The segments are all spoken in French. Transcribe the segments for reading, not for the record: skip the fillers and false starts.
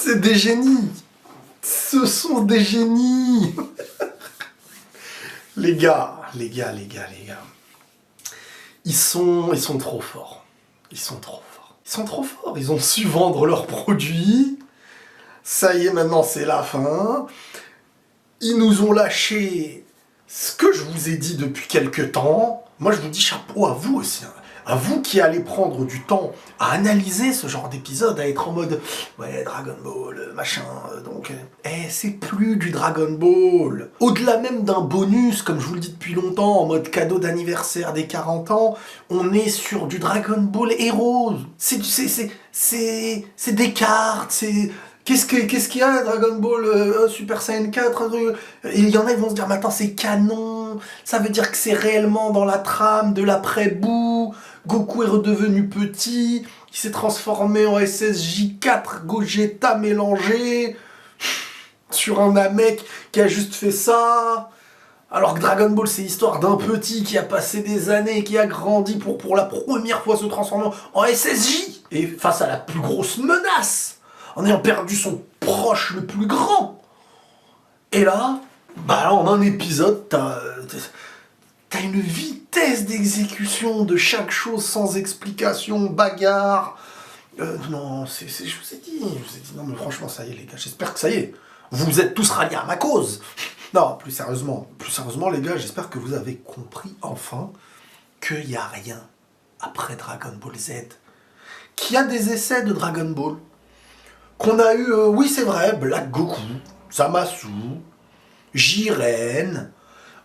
C'est des génies. Ce sont des génies. Les gars. Ils sont trop forts. Ils sont trop forts. Ils ont su vendre leurs produits. Ça y est, maintenant c'est la fin. Ils nous ont lâché ce que je vous ai dit depuis quelques temps. Moi je vous dis chapeau à vous aussi. À vous qui allez prendre du temps à analyser ce genre d'épisode, à être en mode ouais, Dragon Ball, machin, donc c'est plus du Dragon Ball. Au-delà même d'un bonus, comme je vous le dis depuis longtemps, en mode cadeau d'anniversaire des 40 ans, on est sur du Dragon Ball Heroes. C'est des cartes, c'est... Qu'est-ce qu'il y a, Dragon Ball Super Saiyan 4 Et il y en a, ils vont se dire, mais attends, c'est canon, ça veut dire que c'est réellement dans la trame de l'après-bout, Goku est redevenu petit, il s'est transformé en SSJ4 Gogeta mélangé, sur un Namek qui a juste fait ça, alors que Dragon Ball, c'est l'histoire d'un petit qui a passé des années, qui a grandi pour la première fois se transformer en SSJ, et face à la plus grosse menace, en ayant perdu son proche le plus grand. Et là, en un épisode, t'as une vitesse d'exécution de chaque chose sans explication, bagarre. Non, je vous ai dit, non mais franchement, ça y est les gars, j'espère que ça y est. Vous êtes tous ralliés à ma cause. Non, plus sérieusement les gars, j'espère que vous avez compris enfin qu'il n'y a rien après Dragon Ball Z. Qu'il y a des essais de Dragon Ball. Qu'on a eu, oui c'est vrai, Black Goku, Zamasu, Jiren,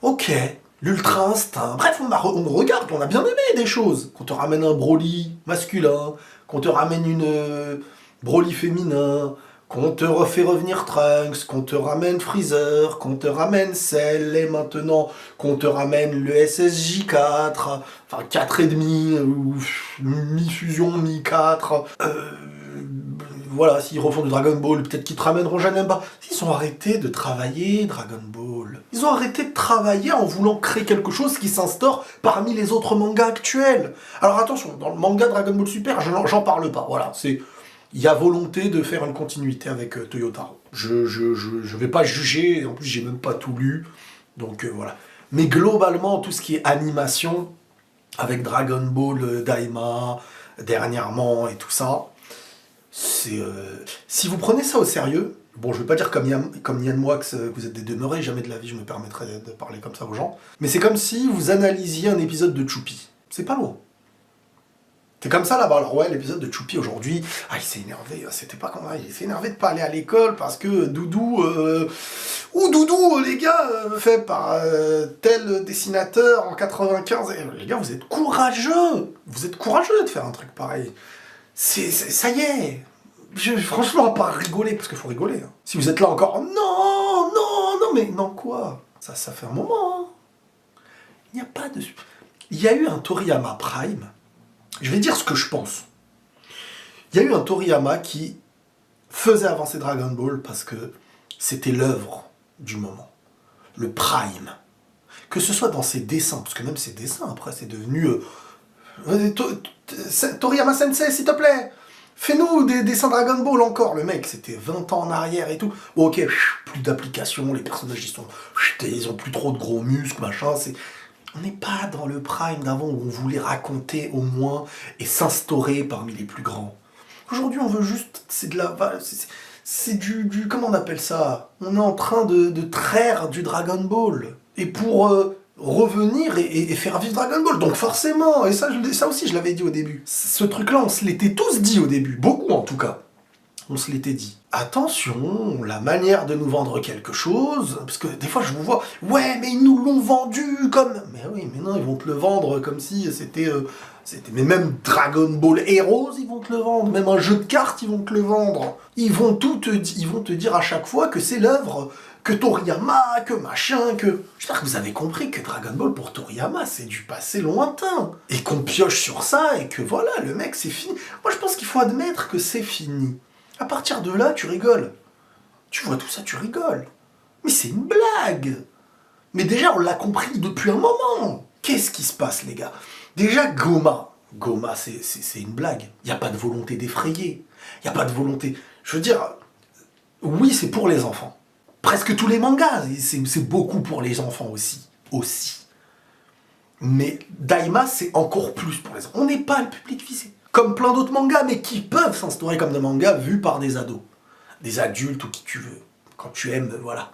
ok, l'Ultra Instinct, bref on regarde, on a bien aimé des choses. Qu'on te ramène un Broly masculin, qu'on te ramène une Broly féminin, qu'on te refait revenir Trunks, qu'on te ramène Freezer, qu'on te ramène Cell, et maintenant qu'on te ramène le SSJ4, enfin 4,5, ou mi-fusion, mi-4, voilà, s'ils refont du Dragon Ball, peut-être qu'ils te ramèneront Janemba. Ils ont arrêté de travailler Dragon Ball. Ils ont arrêté de travailler en voulant créer quelque chose qui s'instaure parmi les autres mangas actuels. Alors attention, dans le manga Dragon Ball Super, j'en parle pas, voilà, c'est... Il y a volonté de faire une continuité avec Toyotaro. Je vais pas juger, en plus j'ai même pas tout lu, donc voilà. Mais globalement, tout ce qui est animation, avec Dragon Ball Daima, dernièrement et tout ça, c'est... si vous prenez ça au sérieux, bon je vais pas dire comme Yann Moix que vous êtes des demeurés, jamais de la vie je me permettrais de parler comme ça aux gens, mais c'est comme si vous analysiez un épisode de Choupi. C'est pas loin. C'est comme ça là-bas. Alors ouais, l'épisode de Choupi aujourd'hui, il s'est énervé, c'était pas comme ça, il s'est énervé de pas aller à l'école parce que Doudou, les gars, fait par tel dessinateur en 95, les gars, vous êtes courageux de faire un truc pareil. Ça y est, franchement, à part rigoler, parce qu'il faut rigoler, hein. Si vous êtes là encore, mais non quoi, ça fait un moment, hein. Il n'y a pas de... Il y a eu un Toriyama Prime. Je vais dire ce que je pense. Il y a eu un Toriyama qui faisait avancer Dragon Ball parce que c'était l'œuvre du moment. Le prime. Que ce soit dans ses dessins, parce que même ses dessins, après, c'est devenu... Toriyama Sensei, s'il te plaît, fais-nous des dessins Dragon Ball encore. Le mec, c'était 20 ans en arrière et tout. Bon, ok, plus d'applications, les personnages, ils ont plus trop de gros muscles, machin, c'est... On n'est pas dans le prime d'avant où on voulait raconter au moins et s'instaurer parmi les plus grands. Aujourd'hui, on veut juste... C'est du... Comment on appelle ça? On est en train de traire du Dragon Ball. Et pour revenir et faire vivre Dragon Ball. Donc forcément, et ça aussi je l'avais dit au début. Ce truc-là, on se l'était tous dit au début. Beaucoup en tout cas. On se l'était dit. Attention, la manière de nous vendre quelque chose, parce que des fois je vous vois, ouais mais ils nous l'ont vendu comme... Mais oui, mais non, ils vont te le vendre comme si c'était... Mais même Dragon Ball Heroes, ils vont te le vendre, même un jeu de cartes, ils vont te le vendre. Ils vont te dire à chaque fois que c'est l'œuvre, que Toriyama, que machin, que... J'espère que vous avez compris que Dragon Ball pour Toriyama, c'est du passé lointain. Et qu'on pioche sur ça, et que voilà, le mec, c'est fini. Moi je pense qu'il faut admettre que c'est fini. À partir de là, tu rigoles. Tu vois tout ça, tu rigoles. Mais c'est une blague. Mais déjà, on l'a compris depuis un moment. Qu'est-ce qui se passe, les gars? Déjà, Goma, c'est une blague. Il n'y a pas de volonté d'effrayer. Il n'y a pas de volonté... Je veux dire, Oui, c'est pour les enfants. Presque tous les mangas, c'est beaucoup pour les enfants aussi. Aussi. Mais Daima, c'est encore plus pour les enfants. On n'est pas le public visé. Comme plein d'autres mangas, mais qui peuvent s'instaurer comme des mangas vus par des ados. Des adultes ou qui tu veux. Quand tu aimes, voilà.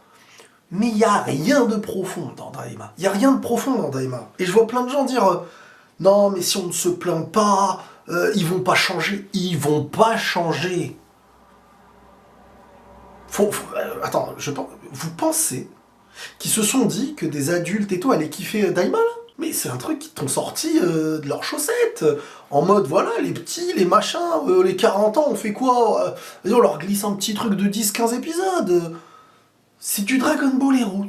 Mais il n'y a rien de profond dans Daima. Il n'y a rien de profond dans Daima. Et je vois plein de gens dire non, mais si on ne se plaint pas, ils vont pas changer. Ils vont pas changer. Attends, vous pensez qu'ils se sont dit que des adultes et tout allaient kiffer Daima là? Mais c'est un truc qui t'ont sorti de leurs chaussettes. En mode, voilà, les petits, les machins, les 40 ans, on fait quoi on leur glisse un petit truc de 10-15 épisodes. C'est du Dragon Ball Heroes.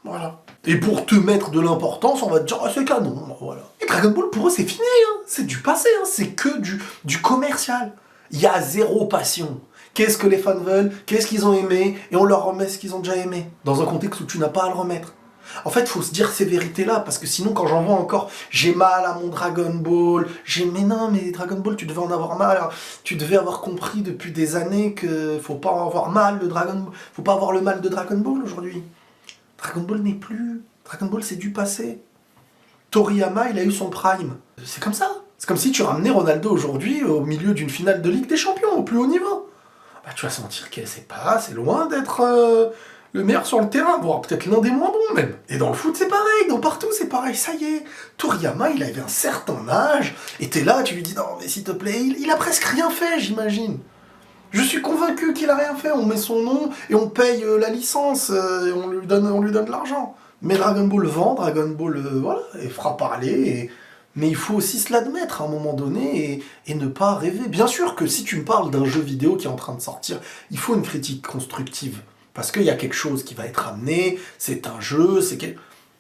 Voilà. Et pour te mettre de l'importance, on va te dire, ah, c'est canon, voilà. Et Dragon Ball, pour eux, c'est fini, hein. C'est du passé, hein. C'est que du commercial. Il y a zéro passion. Qu'est-ce que les fans veulent? Qu'est-ce qu'ils ont aimé? Et on leur remet ce qu'ils ont déjà aimé. Dans un contexte où tu n'as pas à le remettre. En fait, il faut se dire ces vérités-là, parce que sinon, quand j'en vois encore, j'ai mal à mon Dragon Ball, mais non, mais Dragon Ball, tu devais en avoir mal, tu devais avoir compris depuis des années que faut pas avoir mal de Dragon Ball, faut pas avoir le mal de Dragon Ball aujourd'hui. Dragon Ball n'est plus, Dragon Ball c'est du passé. Toriyama, il a eu son prime. C'est comme ça. C'est comme si tu ramenais Ronaldo aujourd'hui au milieu d'une finale de Ligue des Champions, au plus haut niveau. Bah, tu vas sentir que c'est loin d'être le meilleur sur le terrain, voire peut-être l'un des moins bons même. Et dans le foot c'est pareil, dans partout c'est pareil, ça y est. Toriyama il avait un certain âge, et t'es là, tu lui dis non mais s'il te plaît, il a presque rien fait j'imagine. Je suis convaincu qu'il a rien fait, on met son nom et on paye la licence, et on lui donne de l'argent. Mais Dragon Ball vend, Dragon Ball voilà, et fera parler, mais il faut aussi se l'admettre à un moment donné et ne pas rêver. Bien sûr que si tu me parles d'un jeu vidéo qui est en train de sortir, il faut une critique constructive. Parce qu'il y a quelque chose qui va être amené, c'est un jeu,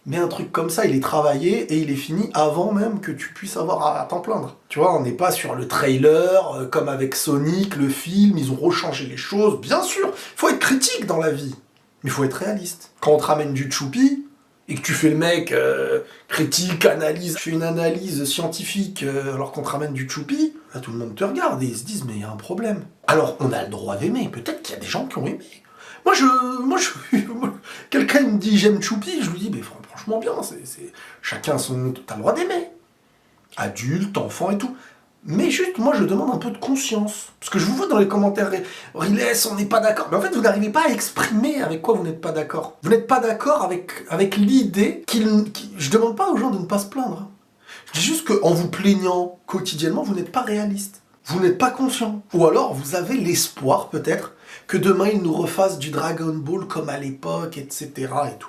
mais un truc comme ça, il est travaillé et il est fini avant même que tu puisses avoir à t'en plaindre. Tu vois, on n'est pas sur le trailer, comme avec Sonic, le film, ils ont rechangé les choses. Bien sûr, il faut être critique dans la vie, mais il faut être réaliste. Quand on te ramène du choupi, et que tu fais le mec critique, analyse, tu fais une analyse scientifique alors qu'on te ramène du choupi, là tout le monde te regarde et ils se disent mais il y a un problème. Alors on a le droit d'aimer, peut-être qu'il y a des gens qui ont aimé. Quelqu'un me dit j'aime Choupi, je lui dis mais franchement bien, chacun son, t'as le droit d'aimer. Adulte, enfant et tout. Mais juste, moi, je demande un peu de conscience. Parce que je vous vois dans les commentaires, Riles, on n'est pas d'accord. Mais en fait, vous n'arrivez pas à exprimer avec quoi vous n'êtes pas d'accord. Vous n'êtes pas d'accord avec l'idée Je demande pas aux gens de ne pas se plaindre. Je dis juste qu'en vous plaignant quotidiennement, vous n'êtes pas réaliste. Vous n'êtes pas conscient. Ou alors, vous avez l'espoir, peut-être, que demain, ils nous refassent du Dragon Ball comme à l'époque, etc. et tout.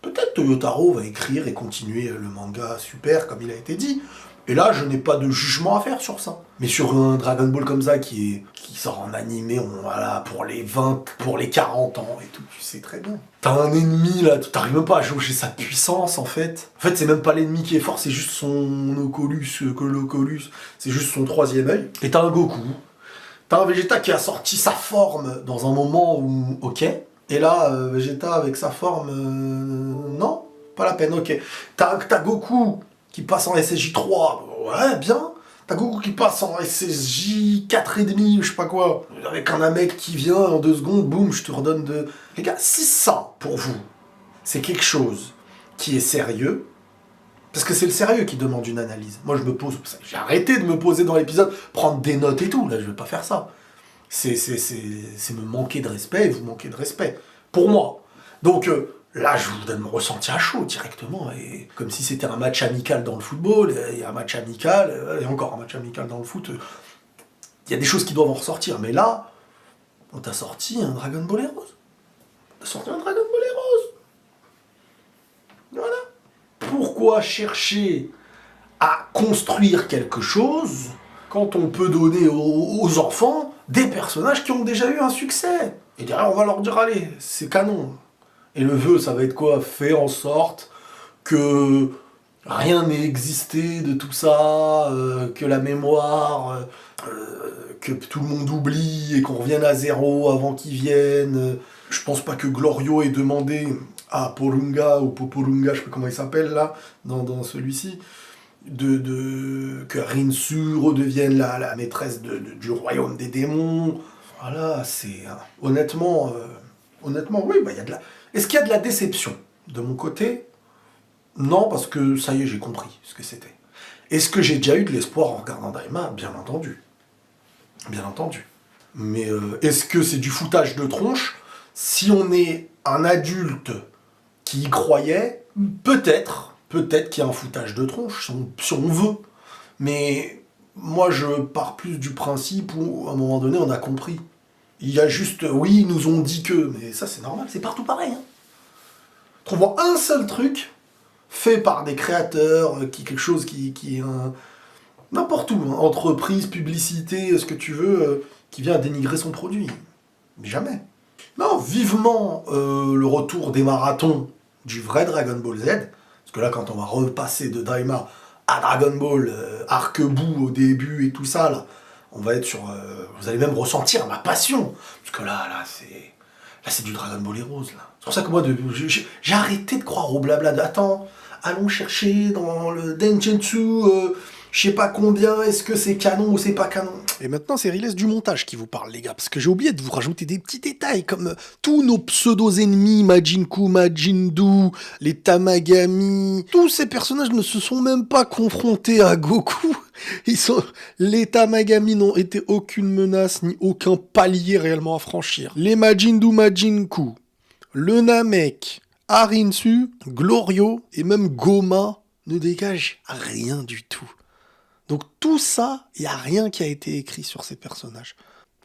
Peut-être Toyotaro va écrire et continuer le manga super, comme il a été dit. Et là, je n'ai pas de jugement à faire sur ça. Mais sur un Dragon Ball comme ça, qui sort en animé, voilà, pour les 20, pour les 40 ans et tout, tu sais très bien. T'as un ennemi, là, t'arrives même pas à jauger sa puissance, en fait. En fait, c'est même pas l'ennemi qui est fort, c'est juste son Oculus, c'est juste son troisième œil. Et t'as un Goku. T'as un Vegeta qui a sorti sa forme dans un moment où, ok. Et là, Vegeta avec sa forme, non, pas la peine, ok. T'as Goku qui passe en SSJ 3, ouais, bien. T'as Goku qui passe en SSJ 4,5, je sais pas quoi. Avec un mec qui vient en 2 secondes, boum, je te redonne de... Les gars, si ça, pour vous, c'est quelque chose qui est sérieux, parce que c'est le sérieux qui demande une analyse. Moi, je me pose... J'ai arrêté de me poser dans l'épisode, prendre des notes et tout, là, je vais pas faire ça. C'est me manquer de respect et vous manquer de respect. Pour moi. Donc... là, je vous donne mon ressenti à chaud directement, et comme si c'était un match amical dans le football, et un match amical, et encore un match amical dans le foot. Il y a des choses qui doivent en ressortir, mais là, on t'a sorti un Dragon Ball Heroes. On t'a sorti un Dragon Ball Heroes. Voilà. Pourquoi chercher à construire quelque chose quand on peut donner aux enfants des personnages qui ont déjà eu un succès? Et derrière, on va leur dire, allez, c'est canon. Et le vœu, ça va être quoi? Faire en sorte que rien n'ait existé de tout ça, que la mémoire, que tout le monde oublie et qu'on revienne à zéro avant qu'ils viennent. Je pense pas que Glorio ait demandé à Porunga ou Poporunga, je sais pas comment il s'appelle là, dans celui-ci, que Rinsu redevienne la maîtresse du royaume des démons. Voilà, c'est... honnêtement, honnêtement, oui, bah, il y a de la... Est-ce qu'il y a de la déception? De mon côté, non, parce que ça y est, j'ai compris ce que c'était. Est-ce que j'ai déjà eu de l'espoir en regardant Daima? Bien entendu. Bien entendu. Mais est-ce que c'est du foutage de tronche? Si on est un adulte qui y croyait, peut-être qu'il y a un foutage de tronche, si on veut. Mais moi, je pars plus du principe où, à un moment donné, on a compris. Il y a juste, oui, ils nous ont dit que, mais ça c'est normal, c'est partout pareil. Hein. Trouvons un seul truc fait par des créateurs, quelque chose qui est un... n'importe où, hein, entreprise, publicité, ce que tu veux, qui vient dénigrer son produit. Mais jamais. Non, vivement le retour des marathons du vrai Dragon Ball Z, parce que là, quand on va repasser de Daima à Dragon Ball, Arc-Bout au début et tout ça, là, on va être sur... vous allez même ressentir ma passion, parce que là, c'est du Dragon Ball Heroes, là. C'est pour ça que moi, j'ai arrêté de croire au blabla de... Attends, allons chercher dans le Denjutsu... je sais pas combien, est-ce que c'est canon ou c'est pas canon. Et maintenant, c'est Riles du montage qui vous parle, les gars, parce que j'ai oublié de vous rajouter des petits détails, comme tous nos pseudo-ennemis, Majinku, Majindu, les Tamagami. Tous ces personnages ne se sont même pas confrontés à Goku. Les Tamagami n'ont été aucune menace, ni aucun palier réellement à franchir. Les Majindu, Majinku, le Namek, Arinsu, Glorio, et même Goma ne dégagent rien du tout. Donc tout ça, il n'y a rien qui a été écrit sur ces personnages.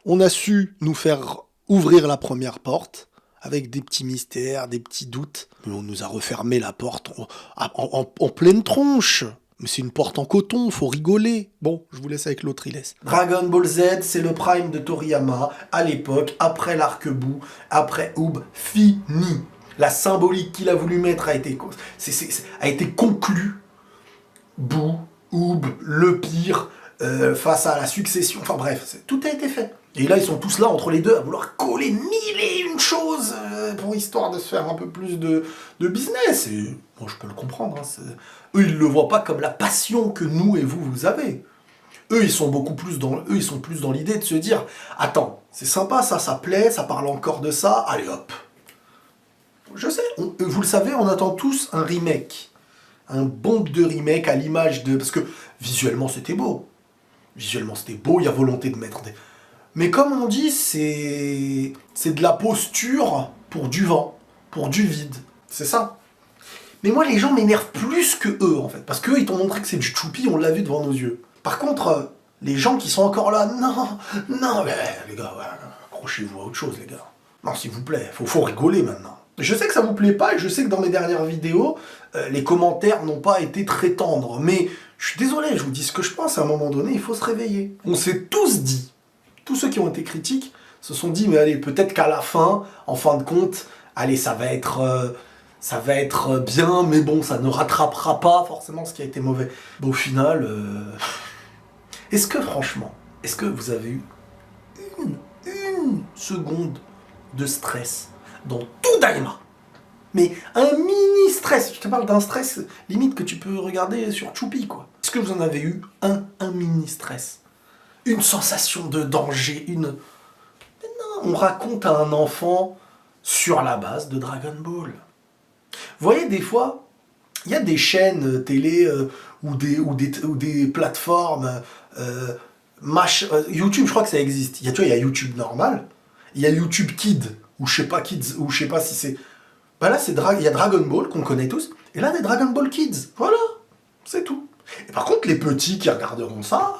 On a su nous faire ouvrir la première porte, avec des petits mystères, des petits doutes. Mais on nous a refermé la porte en pleine tronche. Mais c'est une porte en coton, faut rigoler. Bon, je vous laisse avec l'autre, il laisse. Dragon Ball Z, c'est le prime de Toriyama, à l'époque, après l'arc-bout, après Oob, fini. La symbolique qu'il a voulu mettre a été conclue. Boo, Oob, le pire, face à la succession, enfin bref, tout a été fait. Et là, ils sont tous là, entre les deux, à vouloir coller mille et une choses pour histoire de se faire un peu plus de business. Et moi, je peux le comprendre. Hein, eux, ils le voient pas comme la passion que nous et vous avez. Eux, ils sont plus dans l'idée de se dire, attends, c'est sympa, ça plaît, ça parle encore de ça, allez hop. Je sais, vous le savez, on attend tous un remake. Un bombe de remake à l'image de... Parce que visuellement, c'était beau. Visuellement, c'était beau, il y a volonté de mettre des... Mais comme on dit, c'est de la posture pour du vent, pour du vide. C'est ça. Mais moi, les gens m'énervent plus que eux, en fait. Parce qu'eux, ils t'ont montré que c'est du choupi, on l'a vu devant nos yeux. Par contre, les gens qui sont encore là, non, mais les gars, ouais, accrochez-vous à autre chose, les gars. Non, s'il vous plaît, faut rigoler maintenant. Je sais que ça vous plaît pas, et je sais que dans mes dernières vidéos, les commentaires n'ont pas été très tendres. Mais je suis désolé, je vous dis ce que je pense, à un moment donné, il faut se réveiller. On s'est tous dit, tous ceux qui ont été critiques, se sont dit, mais allez, peut-être qu'à la fin, en fin de compte, allez, ça va être bien, mais bon, ça ne rattrapera pas forcément ce qui a été mauvais. Bon, au final, est-ce que franchement, est-ce que vous avez eu une seconde de stress dans tout Daima? Mais un mini stress, je te parle d'un stress limite que tu peux regarder sur Choupi, quoi. Est-ce que vous en avez eu un mini stress? Une sensation de danger, Mais non, on raconte à un enfant sur la base de Dragon Ball. Vous voyez, des fois, il y a des chaînes télé ou des plateformes, YouTube, je crois que ça existe. Tu vois, il y a YouTube normal, il y a YouTube Kid, ou je sais pas Kids, ou je sais pas si c'est... Bah là, il y a Dragon Ball, qu'on connaît tous, et là, des Dragon Ball Kids. Voilà, c'est tout. Et par contre, les petits qui regarderont ça,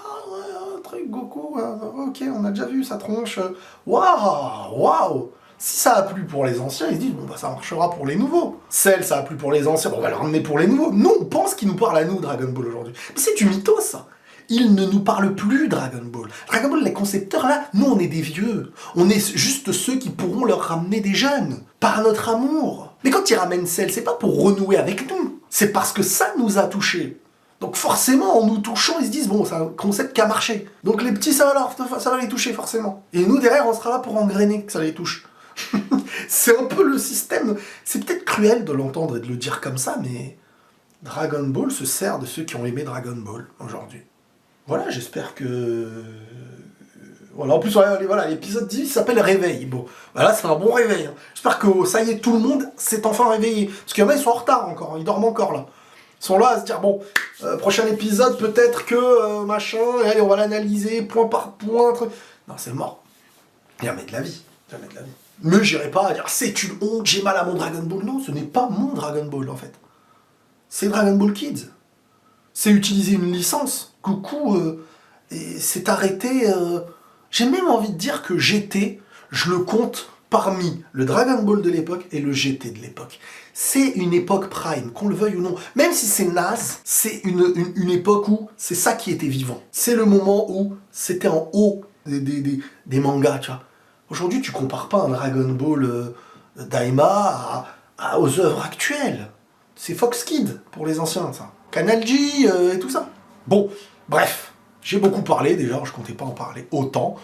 un truc Goku, ok, on a déjà vu sa tronche, waouh. Si ça a plu pour les anciens, ils se disent, bon, bah ça marchera pour les nouveaux. Cell, ça a plu pour les anciens, bon, on va le ramener pour les nouveaux. Non, on pense qu'il nous parle à nous, Dragon Ball, aujourd'hui. Mais c'est du mythos, ça. Il ne nous parle plus, Dragon Ball. Dragon Ball, les concepteurs, là, nous, on est des vieux. On est juste ceux qui pourront leur ramener des jeunes, par notre amour. Mais quand ils ramènent Cell, c'est pas pour renouer avec nous. C'est parce que ça nous a touchés. Donc forcément, en nous touchant, ils se disent, bon, c'est un concept qui a marché. Donc les petits, ça va les toucher, forcément. Et nous, derrière, on sera là pour engrainer que ça les touche. C'est un peu le système. C'est peut-être cruel de l'entendre et de le dire comme ça, mais Dragon Ball se sert de ceux qui ont aimé Dragon Ball aujourd'hui. Voilà, j'espère que Voilà, en plus, voilà, l'épisode 18 s'appelle Réveil. Bon, voilà, c'est un bon réveil. Hein. J'espère que ça y est, tout le monde s'est enfin réveillé. Parce qu'il y en a, ils sont en retard encore, ils dorment encore là. Ils sont là à se dire, bon, prochain épisode, peut-être que machin, et allez, on va l'analyser point par point. Truc. Non, c'est mort. Jamais de la vie. Jamais de la vie. Mais j'irai pas à dire, c'est une honte, j'ai mal à mon Dragon Ball. Non, ce n'est pas mon Dragon Ball en fait. C'est Dragon Ball Kids. C'est utiliser une licence. Coucou, et c'est arrêté. J'ai même envie de dire que GT, je le compte parmi le Dragon Ball de l'époque et le GT de l'époque. C'est une époque prime, qu'on le veuille ou non. Même si c'est naze, c'est une époque où c'est ça qui était vivant. C'est le moment où c'était en haut des mangas, tu vois. Aujourd'hui, tu compares pas un Dragon Ball Daima aux œuvres actuelles. C'est Fox Kids pour les anciens, ça. Canal J et tout ça. Bon, bref. J'ai beaucoup parlé déjà, je comptais pas en parler autant.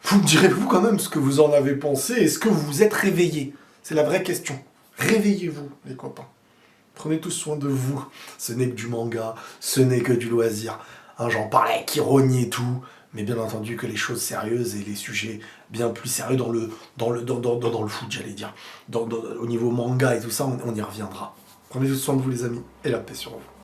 Vous me direz vous quand même ce que vous en avez pensé. Est-ce que vous vous êtes réveillés? C'est la vraie question. Réveillez-vous, les copains. Prenez tous soin de vous. Ce n'est que du manga, ce n'est que du loisir. Hein, j'en parlais avec ironie et tout, mais bien entendu que les choses sérieuses et les sujets bien plus sérieux dans le foot, j'allais dire. Au niveau manga et tout ça, on y reviendra. Prenez tous soin de vous les amis, et la paix sur vous.